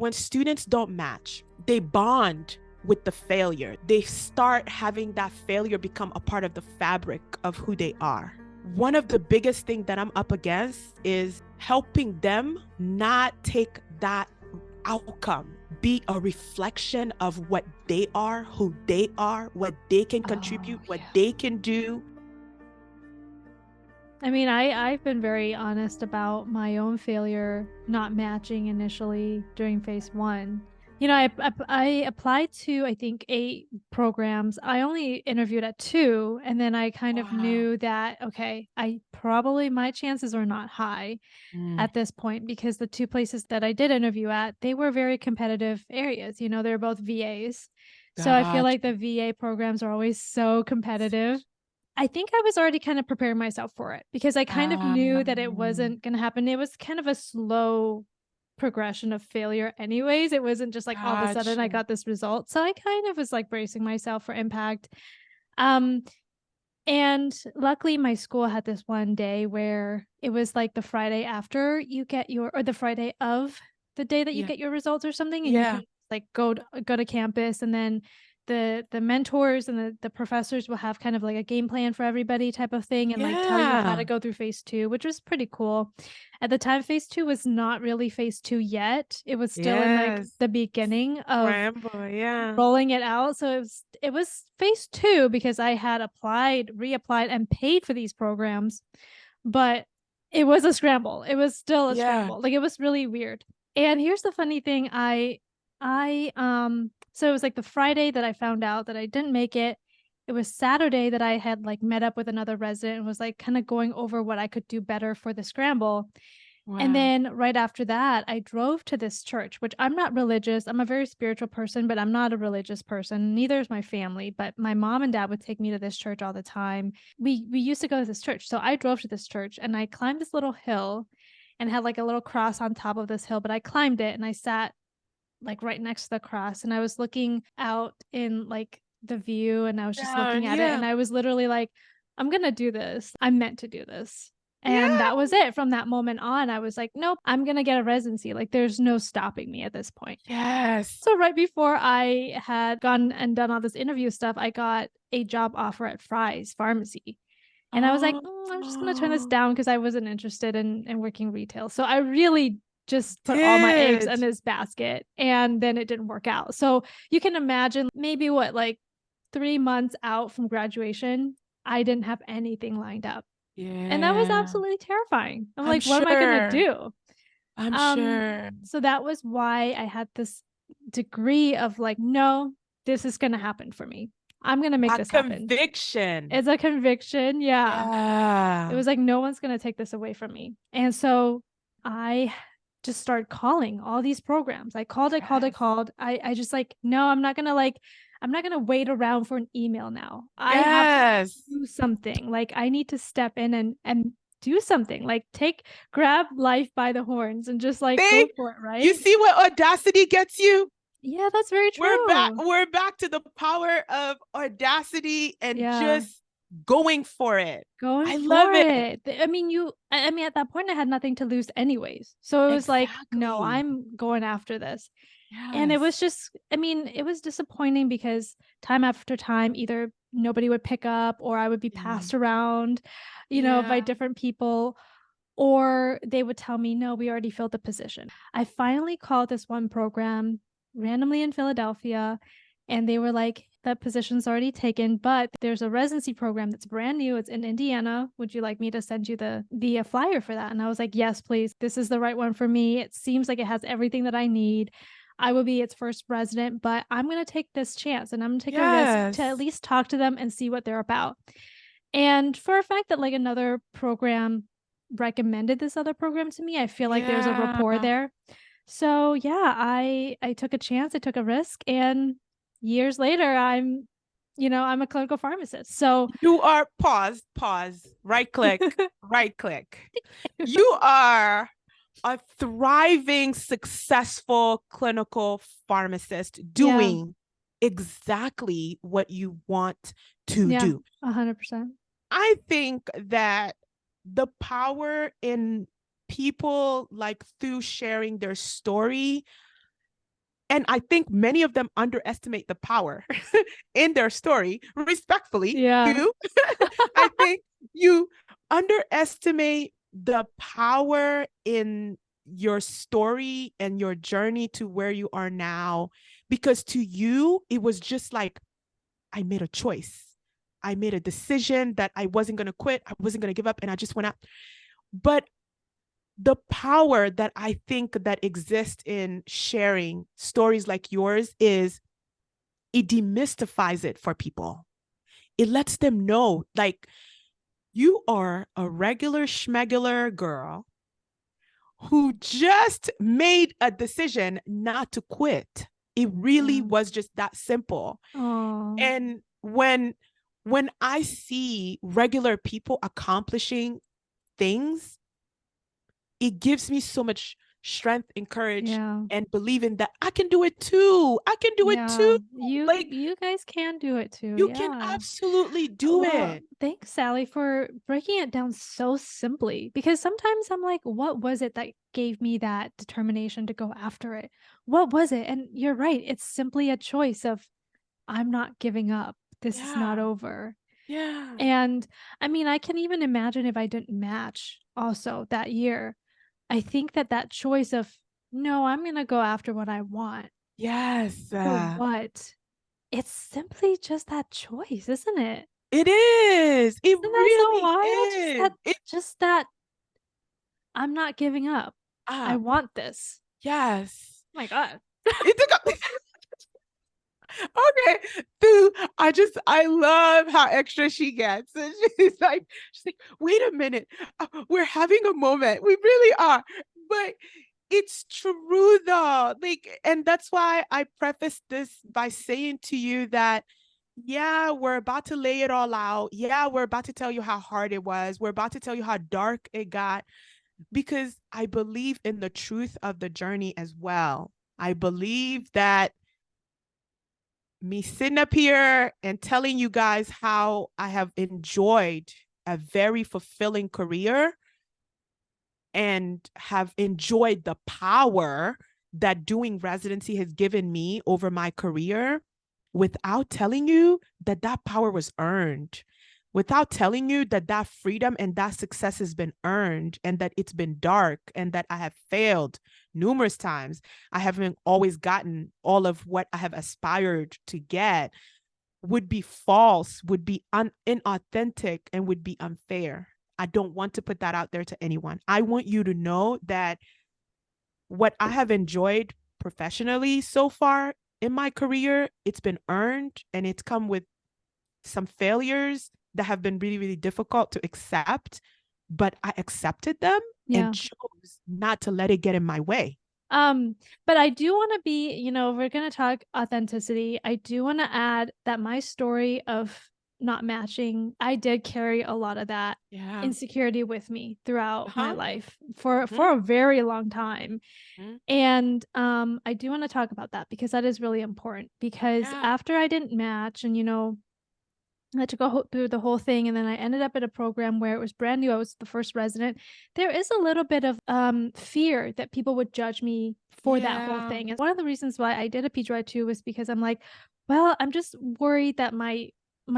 When students don't match, they bond with the failure. They start having that failure become a part of the fabric of who they are. One of the biggest things that I'm up against is helping them not take that outcome be a reflection of what they are, who they are, what they can contribute, what they can do. I mean, I've been very honest about my own failure not matching initially during phase 1. You know, I applied to, I think, 8 programs. I only interviewed at 2, and then I kind of knew that, okay, my chances are not high at this point, because the 2 places that I did interview at, they were very competitive areas. You know, they're both VAs. So I feel like the VA programs are always so competitive. I think I was already kind of preparing myself for it, because I kind of knew that it wasn't going to happen. It was kind of a slow progression of failure anyways. It wasn't just like all of a sudden I got this result. So I kind of was like bracing myself for impact. And luckily my school had this one day where it was like the Friday after you get or the Friday of the day that you get your results or something. And you can like go to campus, and then the mentors and the professors will have kind of like a game plan for everybody type of thing, and like tell you how to go through phase 2, which was pretty cool. At the time, phase 2 was not really phase 2 yet. It was still in like the beginning of rolling it out. So it was phase 2 because I had reapplied and paid for these programs, but it was a scramble. It was still a scramble. Like, it was really weird. And here's the funny thing. So it was like the Friday that I found out that I didn't make it. It was Saturday that I had like met up with another resident and was like kind of going over what I could do better for the scramble. And then right after that, I drove to this church, which I'm not religious. I'm a very spiritual person, but I'm not a religious person. Neither is my family. But my mom and dad would take me to this church all the time. We used to go to this church. So I drove to this church and I climbed this little hill and had like a little cross on top of this hill. But I climbed it and I sat like right next to the cross, and I was looking out in like the view, and I was just looking at it, and I was literally like, I'm gonna do this. I'm meant to do this. And that was it. From that moment on, I was like, nope, I'm gonna get a residency. Like, there's no stopping me at this point. So right before I had gone and done all this interview stuff, I got a job offer at Fry's Pharmacy. And I was like, I'm just going to turn this down because I wasn't interested in working retail. So I really just put all my eggs in this basket, and then it didn't work out. So you can imagine maybe like 3 months out from graduation, I didn't have anything lined up. And that was absolutely terrifying. I'm like, what am I going to do? I'm sure. So that was why I had this degree of like, no, this is going to happen for me. I'm going to make this happen. Conviction. It's a conviction. Yeah. It was like, no one's going to take this away from me. And so I just started calling all these programs. I called. I just like, no, I'm not going to wait around for an email now. I have to do something. Like, I need to step in and do something. Like, grab life by the horns and just like go for it, right? You see what audacity gets you? Yeah, that's very true. We're back to the power of audacity and just going for it. I love it. I mean, at that point I had nothing to lose anyways. So it was like, no, I'm going after this. And it was just, I mean, it was disappointing because time after time, either nobody would pick up, or I would be passed around, by different people, or they would tell me, no, we already filled the position. I finally called this one program randomly in Philadelphia, and they were like, that position's already taken, but there's a residency program that's brand new. It's in Indiana. Would you like me to send you the flyer for that? And I was like, yes, please. This is the right one for me. It seems like it has everything that I need. I will be its first resident, but I'm going to take this chance, and I'm going to take a risk to at least talk to them and see what they're about. And for a fact that like another program recommended this other program to me, I feel like there's a rapport there. So yeah, I took a chance, I took a risk, and years later, I'm a clinical pharmacist. So you are pause, right click. You are a thriving, successful clinical pharmacist doing exactly what you want to do. 100%. I think that the power in people, like through sharing their story, And I think many of them underestimate the power in their story, respectfully. Yeah. You, I think you underestimate the power in your story and your journey to where you are now. Because to you, it was just like, I made a choice. I made a decision that I wasn't going to quit. I wasn't going to give up. And I just went out. But the power that I think that exists in sharing stories like yours is it demystifies it for people. It lets them know, like, you are a regular schmegular girl who just made a decision not to quit. It really was just that simple. Oh. And when I see regular people accomplishing things, it gives me so much strength and courage Yeah. and believing that I can do it too. I can do it Yeah. too. Like, You guys can do it too. you can Yeah. absolutely do Well, it. thanks, Sally, for breaking it down so simply. Because sometimes I'm like, what was it that gave me that determination to go after it? What was it? And you're right. It's simply a choice of, I'm not giving up. This is not Yeah. over. Yeah. And I mean, I can even imagine if I didn't match also that year. I think that that choice of, no, I'm going to go after what I want. Yes. For what? It's simply just that choice, isn't it? It is. It Isn't that so really wild? is. It Just that I'm not giving up. I up. want this. Yes. My God. It took a okay. Dude, I love how extra she gets. And she's like, wait a minute. We're having a moment. We really are. But it's true though. Like, and that's why I preface this by saying to you that yeah, we're about to lay it all out. Yeah, we're about to tell you how hard it was. We're about to tell you how dark it got because I believe in the truth of the journey as well. I believe that me sitting up here and telling you guys how I have enjoyed a very fulfilling career and have enjoyed the power that doing residency has given me over my career without telling you that that power was earned, without telling you that that freedom and that success has been earned and that it's been dark and that I have failed numerous times. I haven't always gotten all of what I have aspired to get would be false, would be inauthentic, and would be unfair. I don't want to put that out there to anyone. I want you to know that what I have enjoyed professionally so far in my career, it's been earned and it's come with some failures that have been really, really difficult to accept, but I accepted them Yeah. and chose not to let it get in my way. But I do want to be, we're going to talk authenticity. I do want to add that my story of not matching, I did carry a lot of that insecurity with me throughout my life for a very long time. And I do want to talk about that because that is really important because after I didn't match and I had to go through the whole thing, and then I ended up at a program where it was brand new. I was the first resident. There is a little bit of fear that people would judge me for that whole thing. And one of the reasons why I did a PGY2 was because I'm like, well, I'm just worried that my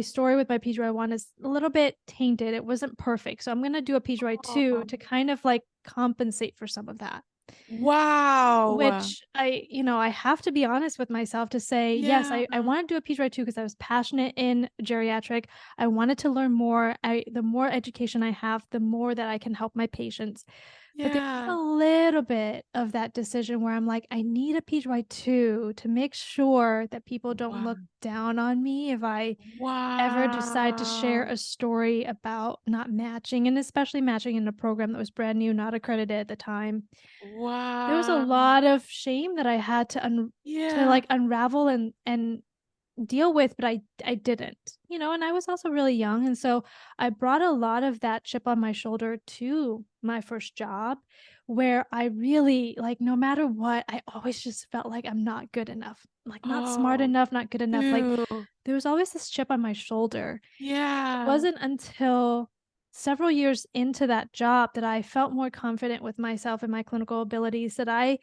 story with my PGY1 is a little bit tainted. It wasn't perfect. So I'm going to do a PGY2 to kind of like compensate for some of that. Wow. Which I have to be honest with myself to say, yes, I want to do a PGY2 because I was passionate in geriatric. I wanted to learn more. The more education I have, the more that I can help my patients. But there's a little bit of that decision where I'm like, I need a PGY2 to make sure that people don't look down on me if I ever decide to share a story about not matching, and especially matching in a program that was brand new, not accredited at the time. There was a lot of shame that I had to like unravel and deal with, but I didn't, and I was also really young. And so I brought a lot of that chip on my shoulder to my first job where I really like, no matter what, I always just felt like I'm not good enough, like not smart enough, not good enough. Like there was always this chip on my shoulder. It wasn't until several years into that job that I felt more confident with myself and my clinical abilities that I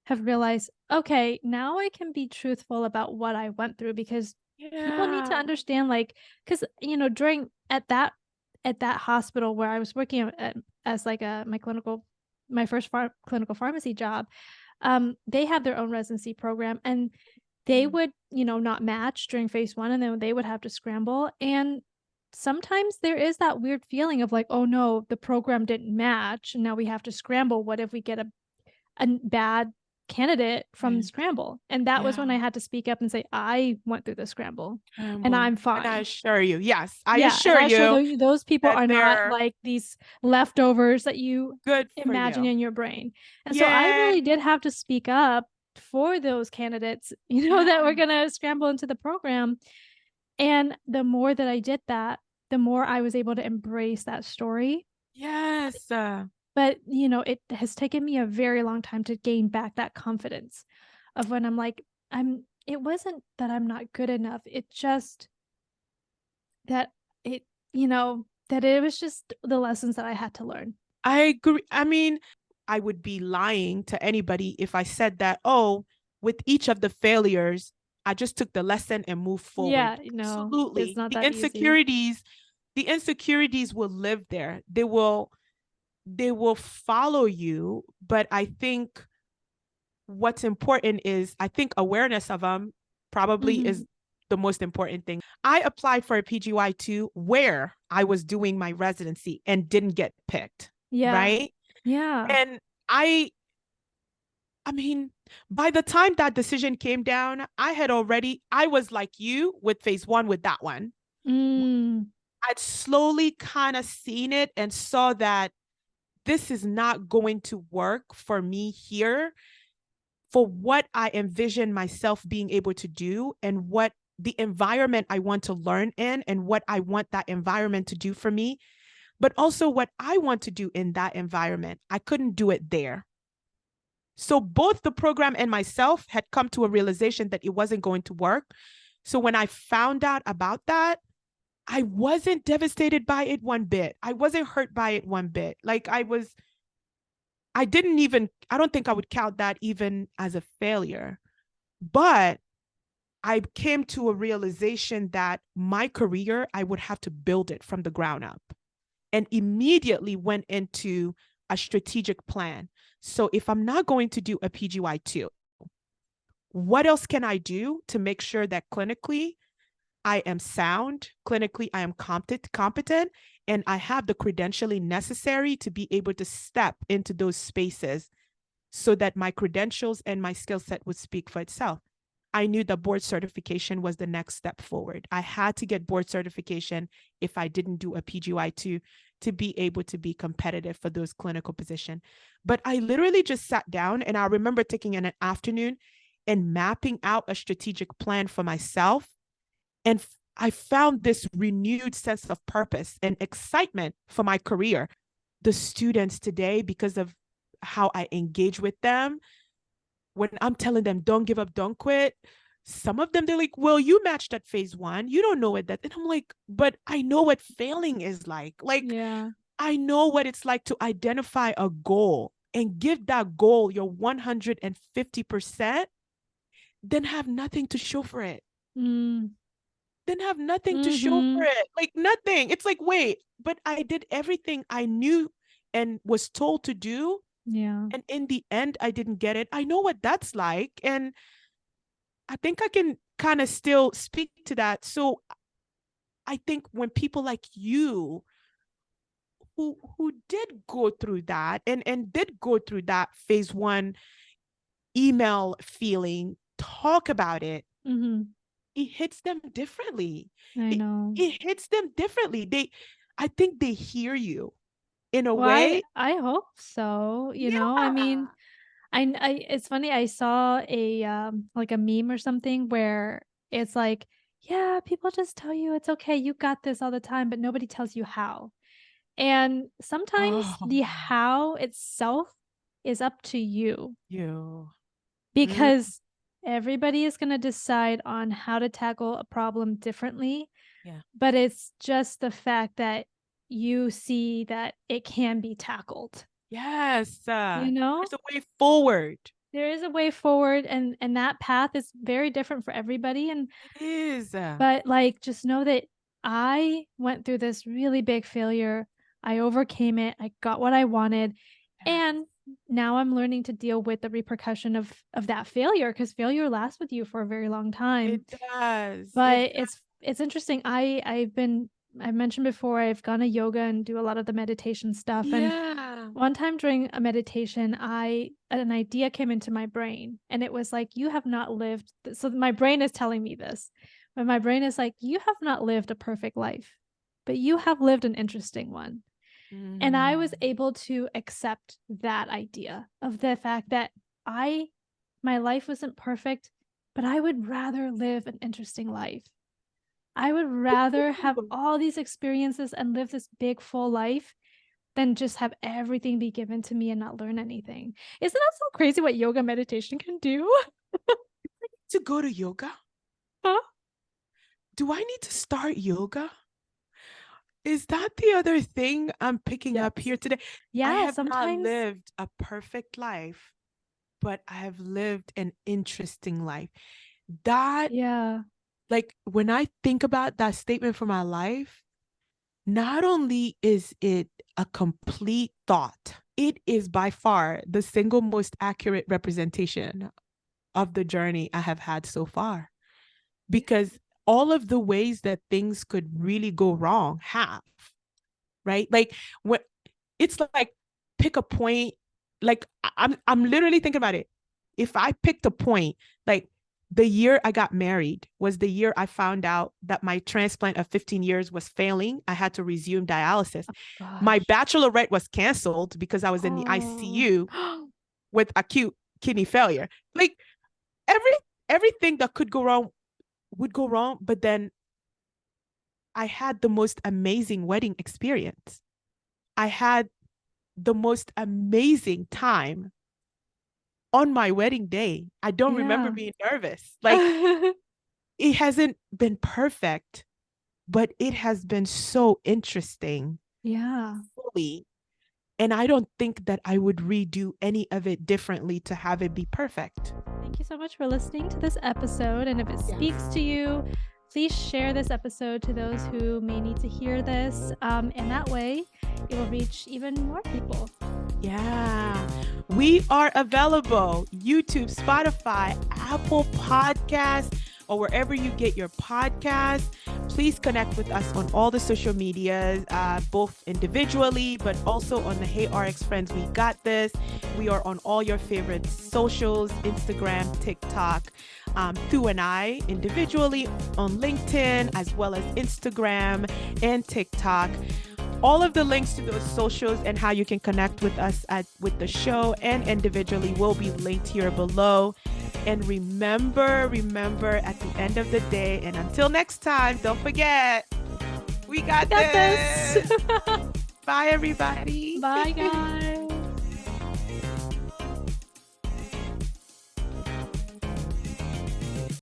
have realized, okay, now I can be truthful about what I went through, because people need to Yeah. understand, like, because during at that hospital where I was working as like my first clinical pharmacy job, they had their own residency program, and they Mm. would, not match during phase 1, and then they would have to scramble, and sometimes there is that weird feeling of like, "Oh, no, the program didn't match, and now we have to scramble. What if we get a bad candidate from the Right. scramble?" And that was Yeah. when I had to speak up and say, "I went through the scramble, and Humble. I'm And I fine." assure you, yes, I Yeah, and assure I sure you those people that are not they're like these leftovers that you good for imagine you. in your brain. And so I Yeah. really did have to speak up for those candidates, Yeah. that were gonna scramble into the program. And the more that I did that, the more I was able to embrace that story. Yes. But, it has taken me a very long time to gain back that confidence of when I'm like, it wasn't that I'm not good enough. It just that it, that it was just the lessons that I had to learn. I agree. I mean, I would be lying to anybody if I said that, oh, with each of the failures, I just took the lesson and moved forward. Yeah, it's Absolutely. not that easy. The insecurities will live there. They will follow you, but I think what's important is I think awareness of them probably is Mhm. the most important thing. I applied for a PGY2 where I was doing my residency and didn't get picked, Yeah. right? Yeah. And I mean, by the time that decision came down, I was like you with phase 1 with that one. Mm. I'd slowly kind of seen it and saw that this is not going to work for me here for what I envision myself being able to do and what the environment I want to learn in and what I want that environment to do for me, but also what I want to do in that environment. I couldn't do it there. So both the program and myself had come to a realization that it wasn't going to work. So when I found out about that, I wasn't devastated by it one bit. I wasn't hurt by it one bit. I don't think I would count that even as a failure. But I came to a realization that my career, I would have to build it from the ground up and immediately went into a strategic plan. So if I'm not going to do a PGY2, what else can I do to make sure that clinically I am sound, clinically I am competent, and I have the credentialing necessary to be able to step into those spaces so that my credentials and my skill set would speak for itself. I knew that board certification was the next step forward. I had to get board certification if I didn't do a PGY2 to be able to be competitive for those clinical positions. But I literally just sat down and I remember taking an afternoon and mapping out a strategic plan for myself. And I found this renewed sense of purpose and excitement for my career. The students today, because of how I engage with them, when I'm telling them, don't give up, don't quit, some of them, they're like, well, you matched at phase 1. You don't know what that. And I'm like, but I know what failing is like. Like, Yeah. I know what it's like to identify a goal and give that goal your 150%, then have nothing to show for it. Mm. Then have nothing to show for Mhm. it. Like, nothing. It's like, wait, but I did everything I knew and was told to do. Yeah. And in the end, I didn't get it. I know what that's like. And I think I can kind of still speak to that. So I think when people like you who did go through that and did go through that phase 1 email feeling talk about it, Mhm. it hits them differently. I It know. it hits them differently. I think they hear you in a Well, way. I hope so, I mean, Yeah. I it's funny, I saw like a meme or something where it's like, "Yeah, people just tell you it's okay, you got this all the time, but nobody tells you how." And sometimes the Oh, how itself is up to you, you. Mm, because everybody is gonna decide on how to tackle a problem differently, yeah. but it's just the fact that you see that it can be tackled, Yes. you know? There's a way forward. There is a way forward, and that path is very different for everybody. And It is. but like, just know that I went through this really big failure. I overcame it. I got what I wanted. And now I'm learning to deal with the repercussion of that failure, because failure lasts with you for a very long time. It does. It But it's interesting. I've mentioned before, I've gone to yoga and do a lot of the meditation stuff. And yeah. one time during a meditation, an idea came into my brain, and it was like, you have not lived. So my brain is telling me this, but my brain is like, you have not lived a perfect life, but you have lived an interesting one. And I was able to accept that idea of the fact that my life wasn't perfect, but I would rather live an interesting life. I would rather have all these experiences and live this big, full life than just have everything be given to me and not learn anything. Isn't that so crazy what yoga meditation can do? To go to yoga? Huh? Do I need to start yoga? Is that the other thing I'm picking up here today? I Yeah, have not sometimes. lived a perfect life, but I have lived an interesting life. That, Yeah. like, when I think about that statement for my life, not only is it a complete thought, it is by far the single most accurate representation of the journey I have had so far. Because all of the ways that things could really go wrong have, right? Like, what it's like, pick a point. Like, I'm literally thinking about it. If I picked a point, like, the year I got married was the year I found out that my transplant of 15 years was failing. I had to resume dialysis. My Gosh. bachelorette was canceled because I was in the Oh. ICU with acute kidney failure. Like, everything that could go wrong would go wrong, but then I had the most amazing wedding experience. I had the most amazing time on my wedding day. I don't remember Yeah. being nervous. Like, it hasn't been perfect, but it has been so interesting. Yeah. Fully. And I don't think that I would redo any of it differently to have it be perfect. Thank you so much for listening to this episode. And if it speaks to you, please share this episode to those who may need to hear this. And that way it will reach even more people. Yeah. We are available YouTube, Spotify, Apple Podcasts, or wherever you get your podcasts. Please connect with us on all the social medias, both individually, but also on the Hey RX Friends We Got This. We are on all your favorite socials, Instagram, TikTok, Thu and I individually on LinkedIn, as well as Instagram and TikTok. All of the links to those socials and how you can connect with us with the show and individually will be linked here below. And remember, at the end of the day, and until next time, don't forget, we got this. Bye, everybody. Bye, guys.